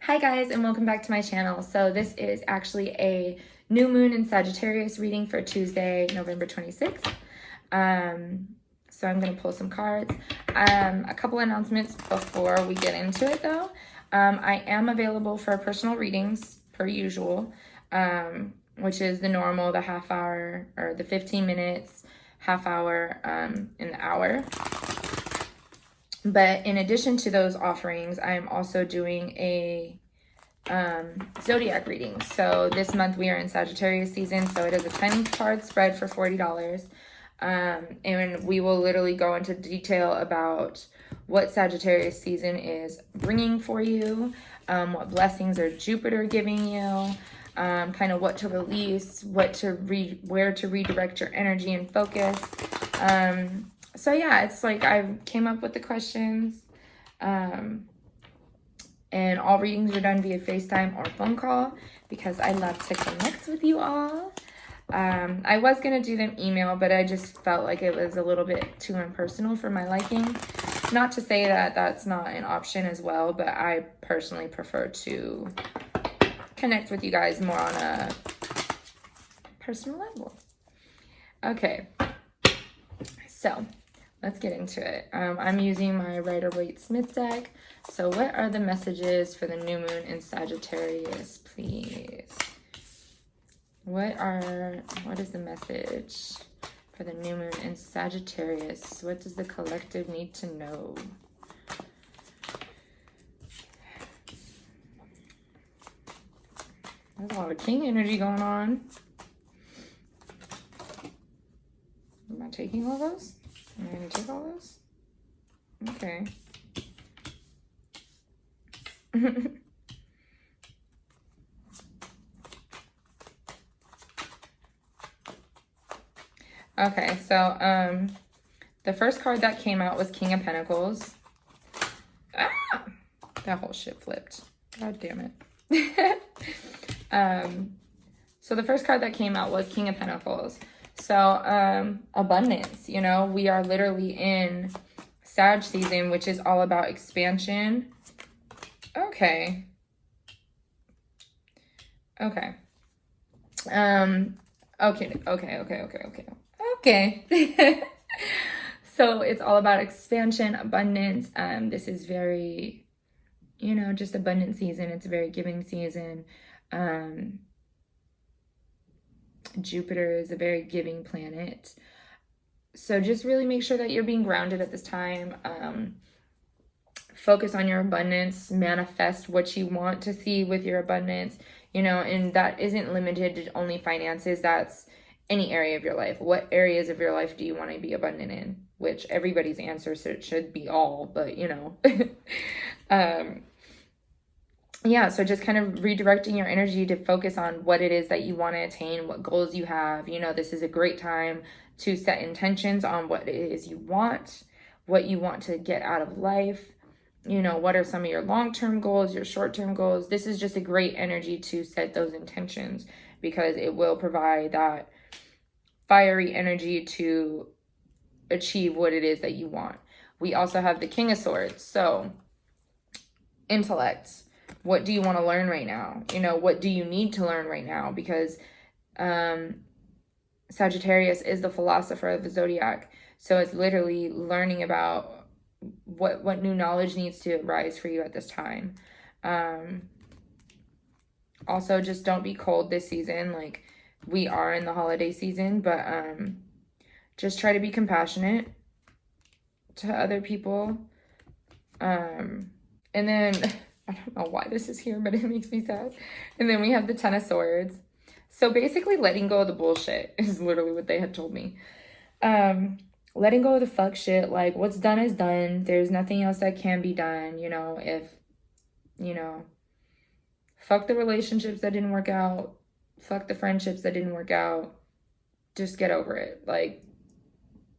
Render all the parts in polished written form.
Hi guys, and welcome back to my channel. So this is actually a new moon in Sagittarius reading for Tuesday, November 26th. So I'm going to pull some cards. A couple announcements before we get into it though. I am available for personal readings per usual, which is the normal, the half hour or the 15 minutes, half hour, and the hour. But in addition to those offerings, I am also doing a Zodiac reading. So this month we are in Sagittarius season, so it is a 10-card spread for $40. And we will literally go into detail about what Sagittarius season is bringing for you, what blessings are Jupiter giving you, kind of what to release, where to redirect your energy and focus. So yeah, it's like I came up with the questions, and all readings are done via FaceTime or phone call because I love to connect with you all. I was going to do them email, but I just felt like it was a little bit too impersonal for my liking. Not to say that that's not an option as well, but I personally prefer to connect with you guys more on a personal level. Okay, so let's get into it. I'm using my Rider-Waite-Smith deck. So what are the messages for the new moon in Sagittarius, please? What is the message for the new moon in Sagittarius? What does the collective need to know? There's a lot of king energy going on. Am I taking all those? Am I going to take all those? Okay. Okay, so the first card that came out was King of Pentacles. Ah! That whole shit flipped. God damn it. So the first card that came out was King of Pentacles. So abundance, you know, we are literally in Sag season, which is all about expansion. Okay. Okay. Okay. So it's all about expansion, abundance. This is very, you know, just abundant season. It's a very giving season. Jupiter is a very giving planet. So just really make sure that you're being grounded at this time. Focus on your abundance, manifest what you want to see with your abundance, you know, and that isn't limited to only finances. That's any area of your life. What areas of your life do you want to be abundant in? Which everybody's answer should be all, but you know. Yeah, so just kind of redirecting your energy to focus on what it is that you want to attain, what goals you have. You know, this is a great time to set intentions on what it is you want, what you want to get out of life. You know, what are some of your long-term goals, your short-term goals? This is just a great energy to set those intentions because it will provide that fiery energy to achieve what it is that you want. We also have the King of Swords. So, intellect. What do you want to learn right now? You know, what do you need to learn right now? Because Sagittarius is the philosopher of the Zodiac. So it's literally learning about what new knowledge needs to rise for you at this time. Also, just don't be cold this season. Like, we are in the holiday season, but just try to be compassionate to other people. And then, I don't know why this is here, but it makes me sad. And then we have the Ten of Swords. So basically, letting go of the bullshit is literally what they had told me. Letting go of the fuck shit, like what's done is done. There's nothing else that can be done. You know, fuck the relationships that didn't work out. Fuck the friendships that didn't work out. Just get over it. Like,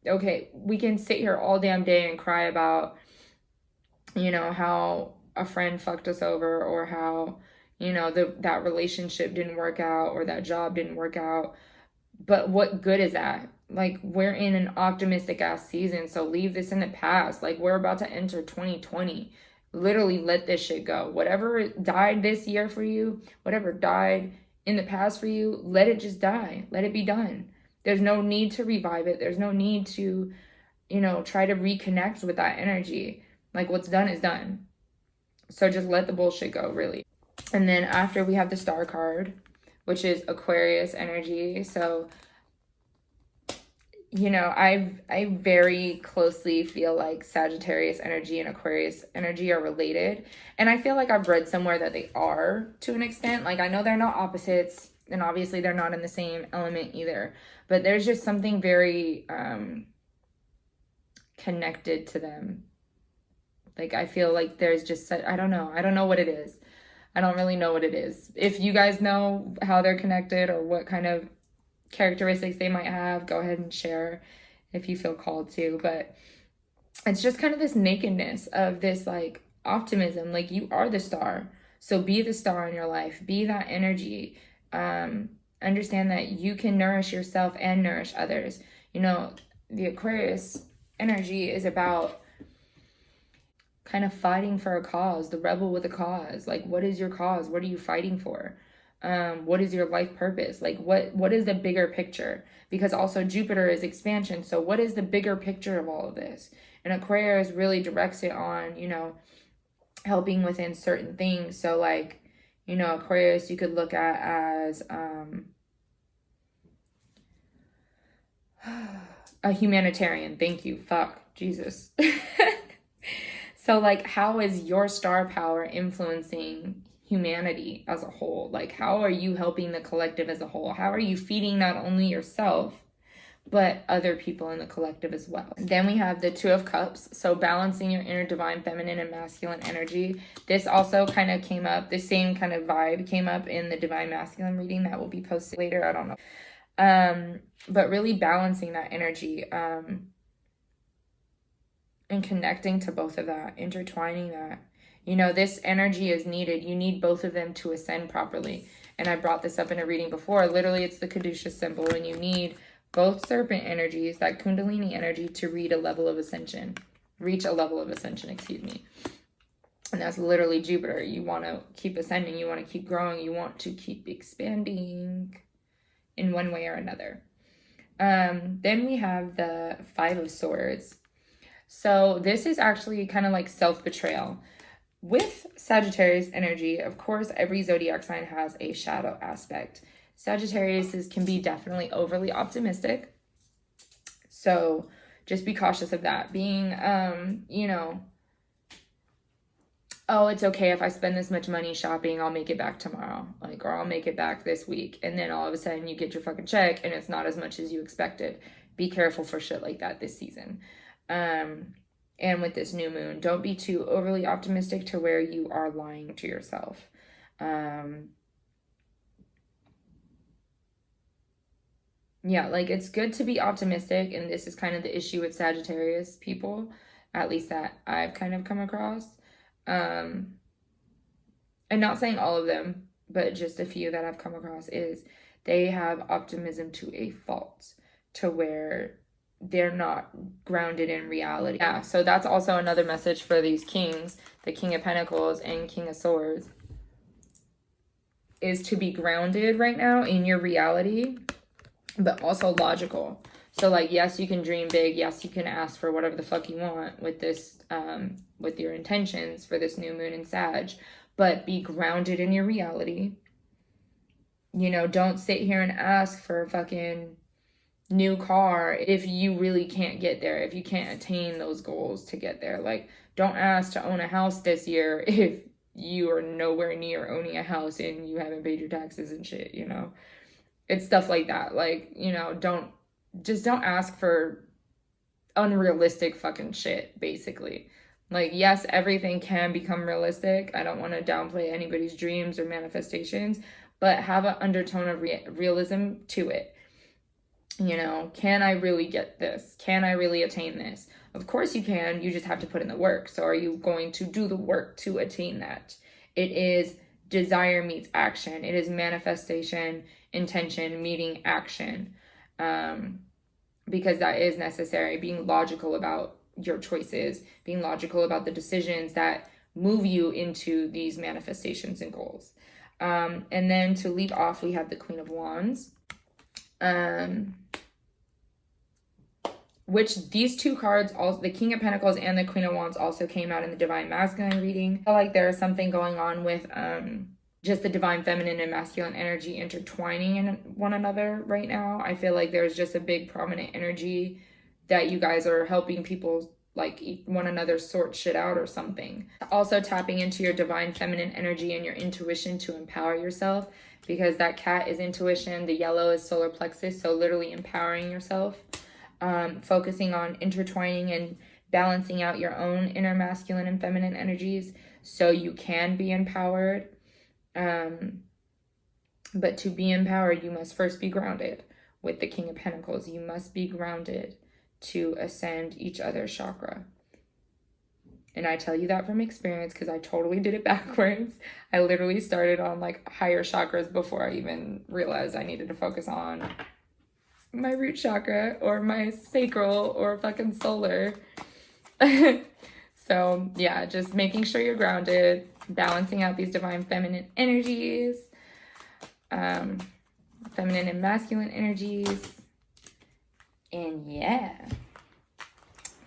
okay, we can sit here all damn day and cry about, you know, how a friend fucked us over or how, you know, that relationship didn't work out or that job didn't work out. But what good is that? Like, we're in an optimistic ass season, so leave this in the past. Like, we're about to enter 2020. Literally let this shit go. Whatever died this year for you, whatever died in the past for you, let it just die. Let it be done. There's no need to revive it. There's no need to, try to reconnect with that energy. Like, what's done is done. So just let the bullshit go, really. And then after, we have the Star card, which is Aquarius energy. So, I very closely feel like Sagittarius energy and Aquarius energy are related. And I feel like I've read somewhere that they are to an extent. Like, I know they're not opposites, and obviously they're not in the same element either. But there's just something very connected to them. Like, I feel like there's just, I don't know. I don't know what it is. I don't really know what it is. If you guys know how they're connected or what kind of characteristics they might have, go ahead and share if you feel called to. But it's just kind of this nakedness of this like optimism. Like, you are the star, so be the star in your life, be that energy. Understand that you can nourish yourself and nourish others. The Aquarius energy is about kind of fighting for a cause, the rebel with a cause. Like, what is your cause? What are you fighting for? What is your life purpose? Like, what is the bigger picture? Because also Jupiter is expansion. So what is the bigger picture of all of this? And Aquarius really directs it on, helping within certain things. So like, Aquarius you could look at as a humanitarian. Thank you. Fuck. Jesus. So like, how is your star power influencing humanity as a whole? Like, how are you helping the collective as a whole? How are you feeding not only yourself, but other people in the collective as well? Then we have the Two of Cups. So balancing your inner divine feminine and masculine energy. This also kind of came up, the same kind of vibe came up in the divine masculine reading that will be posted later. I don't know. But really balancing that energy, and connecting to both of that, intertwining that. This energy is needed. You need both of them to ascend properly. And I brought this up in a reading before. Literally, it's the Caduceus symbol, and you need both serpent energies, that Kundalini energy, to reach a level of ascension, excuse me. And that's literally Jupiter. You want to keep ascending. You want to keep growing. You want to keep expanding in one way or another. Then we have the Five of Swords. So this is actually kind of like self-betrayal. With Sagittarius energy, of course, every zodiac sign has a shadow aspect. Sagittarius can be definitely overly optimistic. So just be cautious of that. Being, oh, it's okay if I spend this much money shopping, I'll make it back tomorrow. Like, or I'll make it back this week. And then all of a sudden you get your fucking check and it's not as much as you expected. Be careful for shit like that this season. And with this new moon, don't be too overly optimistic to where you are lying to yourself. Yeah, like, it's good to be optimistic, and this is kind of the issue with Sagittarius people, at least that I've kind of come across. And not saying all of them, but just a few that I've come across, is they have optimism to a fault, to where they're not grounded in reality. Yeah, so that's also another message for these kings, the King of Pentacles and King of Swords, is to be grounded right now in your reality, but also logical. So like, yes, you can dream big. Yes, you can ask for whatever the fuck you want with this, with your intentions for this new moon in Sag, but be grounded in your reality. Don't sit here and ask for a fucking new car if you really can't get there, if you can't attain those goals to get there. Like, don't ask to own a house this year if you are nowhere near owning a house and you haven't paid your taxes and shit. It's stuff like that. Like, don't ask for unrealistic fucking shit, basically. Like, yes, everything can become realistic. I don't want to downplay anybody's dreams or manifestations, but have an undertone of realism to it. Can I really get this? Can I really attain this? Of course you can. You just have to put in the work. So are you going to do the work to attain that? It is desire meets action. It is manifestation, intention meeting action. Because that is necessary. Being logical about your choices, being logical about the decisions that move you into these manifestations and goals. And then to lead off, we have the Queen of Wands. Which these two cards, also the King of Pentacles and the Queen of Wands, also came out in the Divine Masculine reading. I feel like there is something going on with just the Divine Feminine and Masculine energy intertwining in one another right now. I feel like there's just a big prominent energy that you guys are helping people, like, one another sort shit out or something. Also tapping into your Divine Feminine energy and your intuition to empower yourself, because that cat is intuition, the yellow is solar plexus, so literally empowering yourself. Focusing on intertwining and balancing out your own inner masculine and feminine energies so you can be empowered. But to be empowered, you must first be grounded. With the King of Pentacles, you must be grounded to ascend each other's chakra. And I tell you that from experience, because I totally did it backwards. I literally started on like higher chakras before I even realized I needed to focus on my root chakra or my sacral or fucking solar. So yeah, just making sure you're grounded, balancing out these divine feminine energies, feminine and masculine energies. And yeah,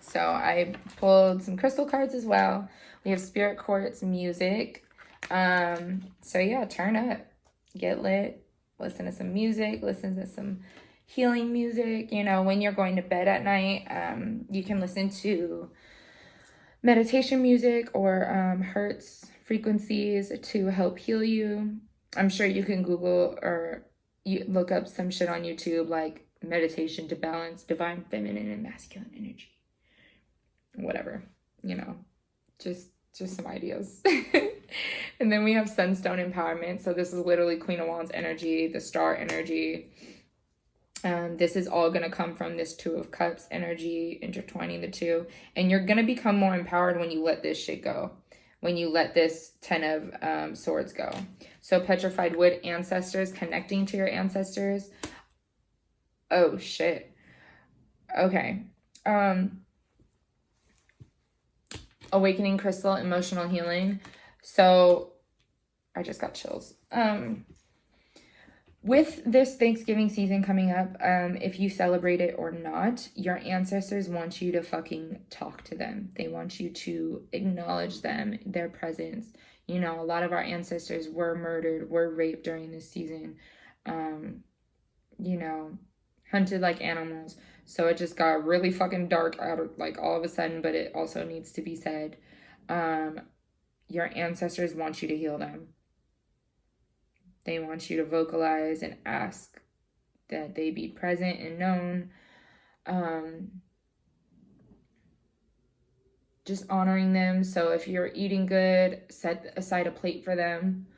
so I pulled some crystal cards as well. We have spirit quartz music. So yeah, turn up, get lit, listen to some music, listen to some healing music. You know, when you're going to bed at night, you can listen to meditation music or hertz frequencies to help heal you. I'm sure you can Google or you look up some shit on YouTube like meditation to balance divine feminine and masculine energy. Whatever, you know, just some ideas. And then we have sunstone empowerment. So this is literally Queen of Wands energy, the star energy. This is all going to come from this Two of Cups energy, intertwining the two. And you're going to become more empowered when you let this shit go. When you let this Ten of Swords go. So petrified wood ancestors, connecting to your ancestors. Oh, shit. Okay. Awakening crystal, emotional healing. So I just got chills. With this Thanksgiving season coming up, if you celebrate it or not, your ancestors want you to fucking talk to them. They want you to acknowledge them, their presence. You know, a lot of our ancestors were murdered, were raped during this season. You know, hunted like animals. So it just got really fucking dark out of, like, all of a sudden, but it also needs to be said. Your ancestors want you to heal them. They want you to vocalize and ask that they be present and known. Just honoring them. So if you're eating good, set aside a plate for them.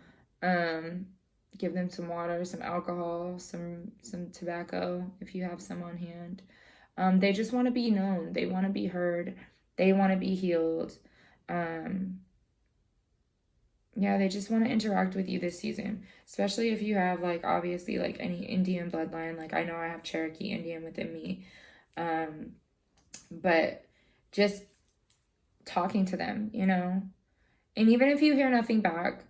Give them some water, some alcohol, some tobacco if you have some on hand. They just want to be known. They want to be heard. They want to be healed. Yeah, they just want to interact with you this season, especially if you have, like, obviously, like, any Indian bloodline. Like, I know I have Cherokee Indian within me, but just talking to them, you know, and even if you hear nothing back,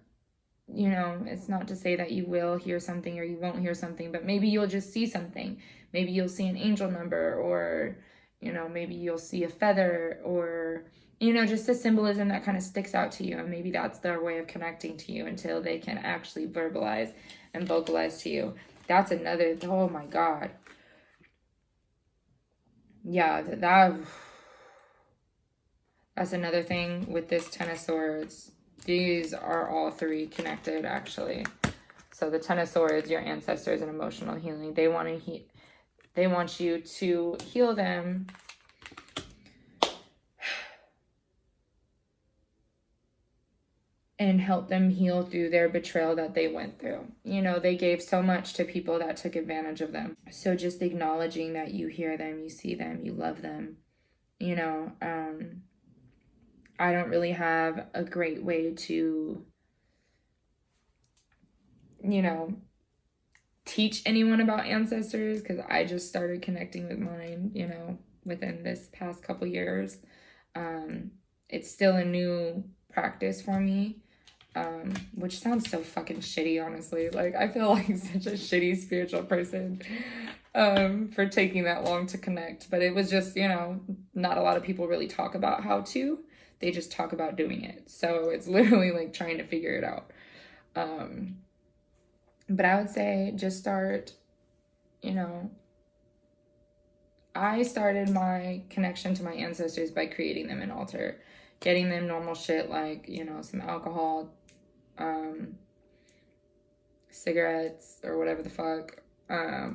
you know, it's not to say that you will hear something or you won't hear something, but maybe you'll just see something. Maybe you'll see an angel number, or, you know, maybe you'll see a feather, or, you know, just a symbolism that kind of sticks out to you. And maybe that's their way of connecting to you until they can actually verbalize and vocalize to you. That's another, oh my God. Yeah, that's another thing with this Ten of Swords. These are all three connected, actually. So the Ten of Swords, your ancestors, and emotional healing. They want you to heal them. And help them heal through their betrayal that they went through. You know, they gave so much to people that took advantage of them. So just acknowledging that you hear them, you see them, you love them. You know, I don't really have a great way to, you know, teach anyone about ancestors, because I just started connecting with mine, you know, within this past couple years. It's still a new practice for me, which sounds so fucking shitty, honestly. Like, I feel like such a shitty spiritual person for taking that long to connect. But it was just, you know, not a lot of people really talk about how to. They just talk about doing it. So it's literally like trying to figure it out. But I would say just start, you know, I started my connection to my ancestors by creating them an altar, getting them normal shit like, you know, some alcohol, cigarettes or whatever the fuck,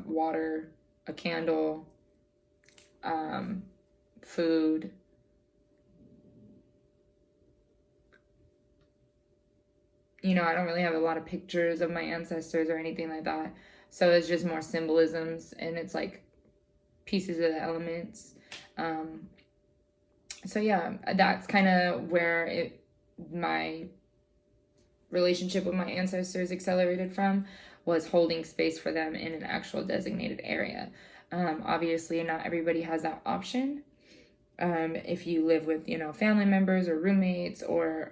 water, a candle, food. You know, I don't really have a lot of pictures of my ancestors or anything like that. So it's just more symbolisms, and it's like pieces of the elements. So yeah, that's kind of where my relationship with my ancestors accelerated from, was holding space for them in an actual designated area. Obviously, not everybody has that option. If you live with, you know, family members or roommates or,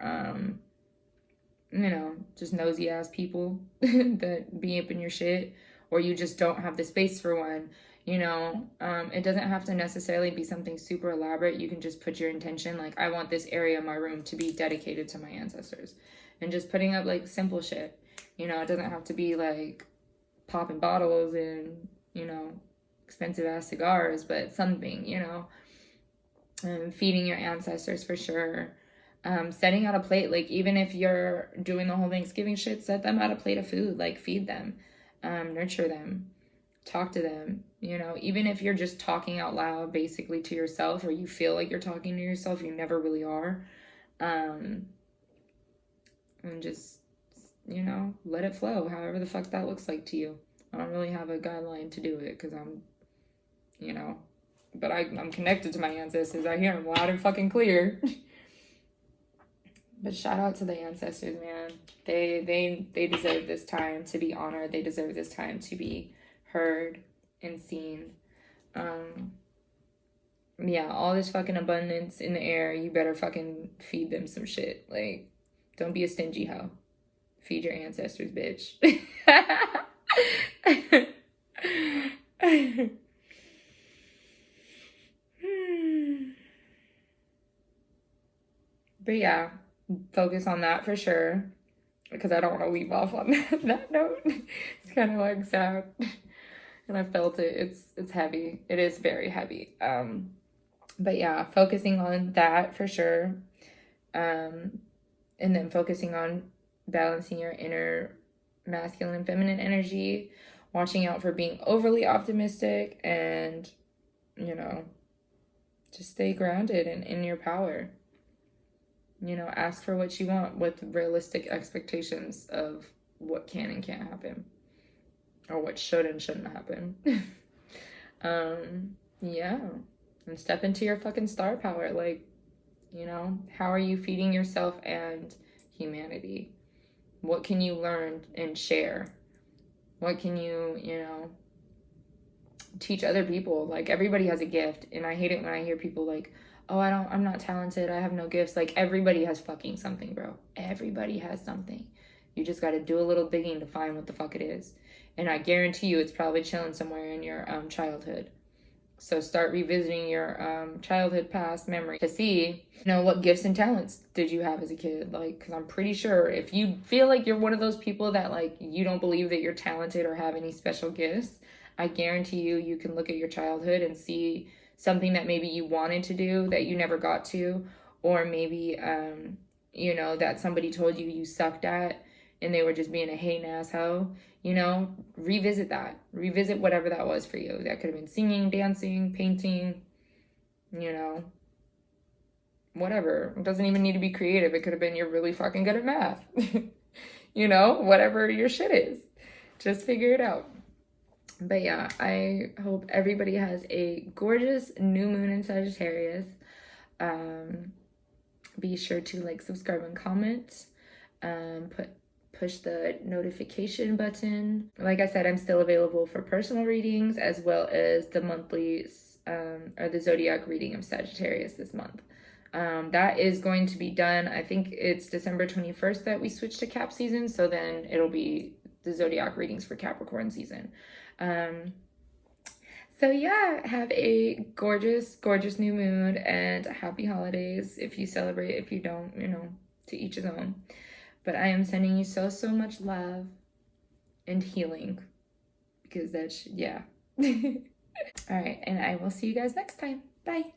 you know, just nosy ass people that be up in your shit, or you just don't have the space for one, you know, it doesn't have to necessarily be something super elaborate. You can just put your intention, like, I want this area of my room to be dedicated to my ancestors, and just putting up like simple shit. You know, it doesn't have to be like popping bottles and, you know, expensive ass cigars, but something, you know, feeding your ancestors for sure. Setting out a plate, like, even if you're doing the whole Thanksgiving shit, set them out a plate of food, like, feed them, nurture them, talk to them, you know, even if you're just talking out loud basically to yourself, or you feel like you're talking to yourself, you never really are, and just, you know, let it flow, however the fuck that looks like to you. I don't really have a guideline to do it, because I'm, you know, but I'm connected to my ancestors. I hear them loud and fucking clear. But shout out to the ancestors, man. They deserve this time to be honored. They deserve this time to be heard and seen. Yeah, all this fucking abundance in the air, you better fucking feed them some shit. Like, don't be a stingy hoe. Feed your ancestors, bitch. But yeah, focus on that for sure, because I don't want to leave off on that note. It's kind of like sad, and I felt it. It's heavy. It is very heavy. But yeah, focusing on that for sure, and then focusing on balancing your inner masculine and feminine energy, watching out for being overly optimistic, and, you know, just stay grounded and in your power. You know, ask for what you want with realistic expectations of what can and can't happen, or what should and shouldn't happen. Yeah, and step into your fucking star power. Like, you know, how are you feeding yourself and humanity? What can you learn and share? What can you, you know, teach other people? Like, everybody has a gift, and I hate it when I hear people like, oh, I'm not talented, I have no gifts. Like, everybody has fucking something, bro. Everybody has something. You just got to do a little digging to find what the fuck it is. And I guarantee you it's probably chilling somewhere in your childhood. So start revisiting your childhood past memory to see, you know, what gifts and talents did you have as a kid? Like, because I'm pretty sure if you feel like you're one of those people that, like, you don't believe that you're talented or have any special gifts, I guarantee you can look at your childhood and see something that maybe you wanted to do that you never got to, or maybe, you know, that somebody told you sucked at and they were just being a hating asshole. You know, revisit that. Revisit whatever that was for you. That could have been singing, dancing, painting, you know, whatever. It doesn't even need to be creative. It could have been you're really fucking good at math. You know, whatever your shit is. Just figure it out. But yeah, I hope everybody has a gorgeous new moon in Sagittarius. Be sure to like, subscribe, and comment. Push the notification button. Like I said, I'm still available for personal readings, as well as the monthly or the Zodiac reading of Sagittarius this month. That is going to be done. I think it's December 21st that we switch to Cap season. So then it'll be the Zodiac readings for Capricorn season. So yeah, have a gorgeous, gorgeous new moon and happy holidays. If you celebrate, if you don't, you know, to each his own. But I am sending you so, so much love and healing because that's, yeah. All right. And I will see you guys next time. Bye.